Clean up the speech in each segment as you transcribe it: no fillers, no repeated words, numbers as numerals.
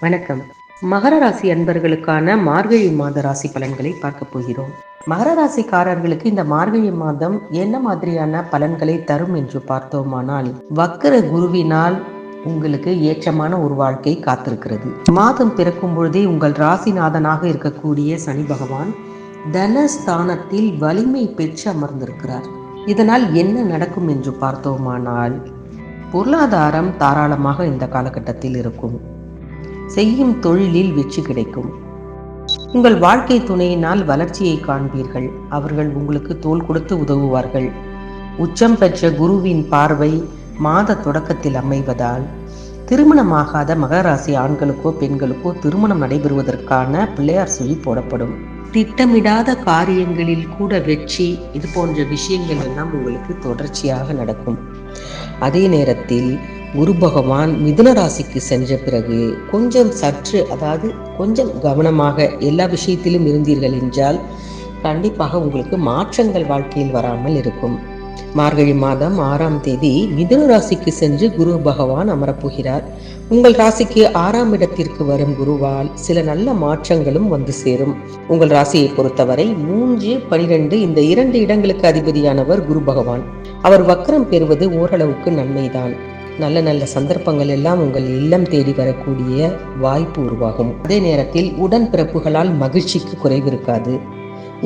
வணக்கம். மகர ராசி அன்பர்களுக்கான மார்கழி மாத ராசி பலன்களை பார்க்க போகிறோம். மகர ராசிக்காரர்களுக்கு இந்த மார்கழி மாதம் என்ன மாதிரியான பலன்களை தரும் என்று பார்த்தோமானால், வக்கர குருவினால் உங்களுக்கு ஏற்றமான ஒரு வாழ்க்கை காத்திருக்கிறது. மாதம் பிறக்கும் பொழுதே உங்கள் ராசிநாதனாக இருக்கக்கூடிய சனி பகவான் தனஸ்தானத்தில் வலிமை பெற்று அமர்ந்திருக்கிறார். இதனால் என்ன நடக்கும் என்று பார்த்தோமானால், பொருளாதாரம் தாராளமாக இந்த காலகட்டத்தில் இருக்கும். செய்யும் தொழிலில் வெற்றி கிடைக்கும். உங்கள் வாழ்க்கை துணையினால் வளர்ச்சியை காண்பீர்கள். அவர்கள் உங்களுக்கு தோள் கொடுத்து உதவுவார்கள். உச்சம் பெற்ற குருவின் பார்வை மாத தொடக்கத்தில் அமைவதால் திருமணமாகாத மகராசி ஆண்களுக்கோ பெண்களுக்கோ திருமணம் நடைபெறுவதற்கான பிள்ளையார் சொல்லி போடப்படும். திட்டமிடாத காரியங்களில் கூட வெற்றி, இது போன்ற விஷயங்கள் எல்லாம் உங்களுக்கு தொடர்ச்சியாக நடக்கும். அதே நேரத்தில் குரு பகவான் மிதுன ராசிக்கு சென்ற பிறகு கொஞ்சம் கவனமாக எல்லா விஷயத்திலும் இருந்தீர்கள் என்றால் கண்டிப்பாக உங்களுக்கு மாற்றங்கள் வாழ்க்கையில் வராமல் இருக்கும். மார்கழி மாதம் 6ஆம் தேதி மிதுன ராசிக்கு சென்று குரு பகவான் அமரப்போகிறார். உங்கள் ராசிக்கு 6ஆம் இடத்திற்கு வரும் குருவால் சில நல்ல மாற்றங்களும் வந்து சேரும். உங்கள் ராசியை பொறுத்தவரை 3, 12 இந்த 2 இடங்களுக்கு அதிபதியானவர் குரு பகவான். அவர் வக்கரம் பெறுவது ஓரளவுக்கு நன்மைதான். நல்ல நல்ல சந்தர்ப்பங்கள் எல்லாம் உங்கள் இல்லம் தேடி வரக்கூடிய வாய்ப்பு உருவாகும். அதே நேரத்தில் உடன்பிறப்புகளால் மகிழ்ச்சிக்கு குறைவு இருக்காது.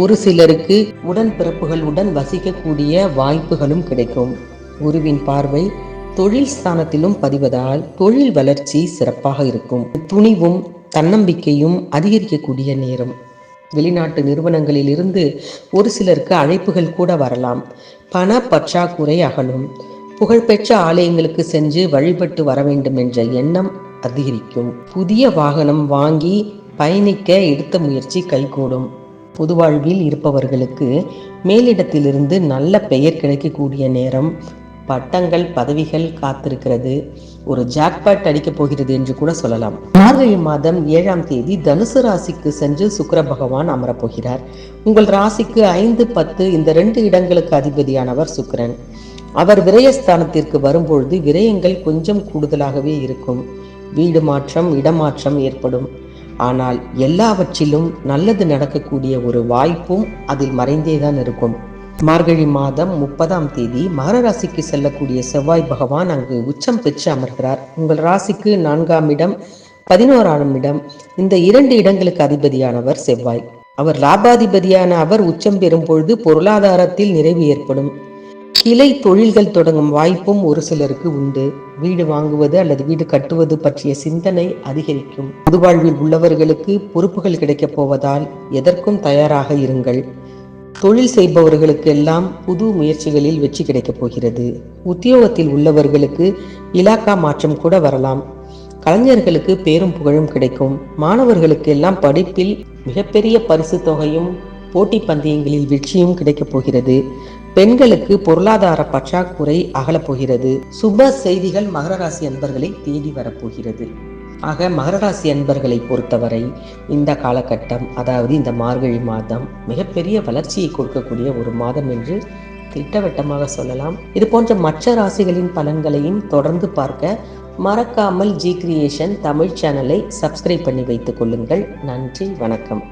ஒரு சிலருக்கு உடன்பிறப்புகளுடன் வசிக்கக்கூடிய வாய்ப்புகளும் கிடைக்கும். குருவின் பார்வை தொழில் ஸ்தானத்திலும் பதிவதால் தொழில் வளர்ச்சி சிறப்பாக இருக்கும். துணிவும் தன்னம்பிக்கையும் அதிகரிக்கக்கூடிய நேரம். வெளிநாட்டு நிறுவனங்களில் இருந்து ஒரு சிலருக்கு அழைப்புகள் கூட வரலாம். பண பற்றாக்குறை அகலும். புகழ்பெற்ற ஆலயங்களுக்கு சென்று வழிபட்டு வர வேண்டும் என்ற எண்ணம் அதிகரிக்கும். புதிய வாகனம் வாங்கி பயணிக்க எடுத்த முயற்சி கைகூடும். பொது வாழ்வில் இருப்பவர்களுக்கு மேலிடத்திலிருந்து நல்ல பெயர் கிடைக்கக்கூடிய நேரம். பட்டங்கள் பதவிகள் காத்திருக்கிறது. ஒரு ஜாக்பாட் அடிக்கப் போகிறது என்று கூட சொல்லலாம். மார்கழி மாதம் 7ஆம் தேதி தனுசு ராசிக்கு சென்று சுக்கிர பகவான் அமரப்போகிறார். உங்கள் ராசிக்கு 5, 10 இந்த 2 இடங்களுக்கு அதிபதியானவர் சுக்கிரன். அவர் விரயஸ்தானத்திற்கு வரும்பொழுது விரயங்கள் கொஞ்சம் கூடுதலாகவே இருக்கும். வீடு மாற்றம், இடமாற்றம் ஏற்படும். ஆனால் எல்லாவற்றிலும் நல்லது நடக்கக்கூடிய ஒரு வாய்ப்பும் அதில் மறைந்தேதான் இருக்கும். மார்கழி மாதம் 30ஆம் தேதி மகர ராசிக்கு செல்லக்கூடிய செவ்வாய் பகவான் அங்கு உச்சம் பெற்று அமர்கிறார். உங்கள் ராசிக்கு 4ஆம் இடம், 11ஆம் இடம் இந்த 2 இடங்களுக்கு அதிபதியானவர் செவ்வாய். அவர் லாபாதிபதியான அவர் உச்சம் பெறும் பொழுது பொருளாதாரத்தில் நிறைவு ஏற்படும். கிளை தொழில்கள் தொடங்கும் வாய்ப்பும் ஒரு சிலருக்கு உண்டு. வீடு வாங்குவது அல்லது வீடு கட்டுவது பற்றிய சிந்தனை அதிகரிக்கும். பொது வாழ்வில் உள்ளவர்களுக்கு பொறுப்புகள் கிடைக்கப் போவதால் எதற்கும் தயாராக இருங்கள். தொழில் செய்பவர்களுக்கு எல்லாம் புது முயற்சிகளில் வெற்றி கிடைக்கப் போகிறது. உத்தியோகத்தில் உள்ளவர்களுக்கு இலாக்கா மாற்றம் கூட வரலாம். கலைஞர்களுக்கு பேரும் புகழும் கிடைக்கும். மாணவர்களுக்கு எல்லாம் படிப்பில் மிகப்பெரிய பரிசு தொகையும் போட்டி பந்தயங்களில் வெற்றியும் கிடைக்கப் போகிறது. பெண்களுக்கு பொருளாதார பற்றாக்குறை அகலப்போகிறது. சுப செய்திகள் மகர ராசி அன்பர்களை தேடி வரப்போகிறது. ஆக மகர ராசி அன்பர்களை பொறுத்தவரை இந்த காலகட்டம், அதாவது இந்த மார்கழி மாதம் மிகப்பெரிய வளர்ச்சியை கொடுக்கக்கூடிய ஒரு மாதம் என்று திட்டவட்டமாக சொல்லலாம். இது போன்ற மற்ற ராசிகளின் பலன்களையும் தொடர்ந்து பார்க்க மறக்காமல் ஜி கிரியேஷன் தமிழ் சேனலை சப்ஸ்கிரைப் பண்ணி வைத்துக் கொள்ளுங்கள். நன்றி, வணக்கம்.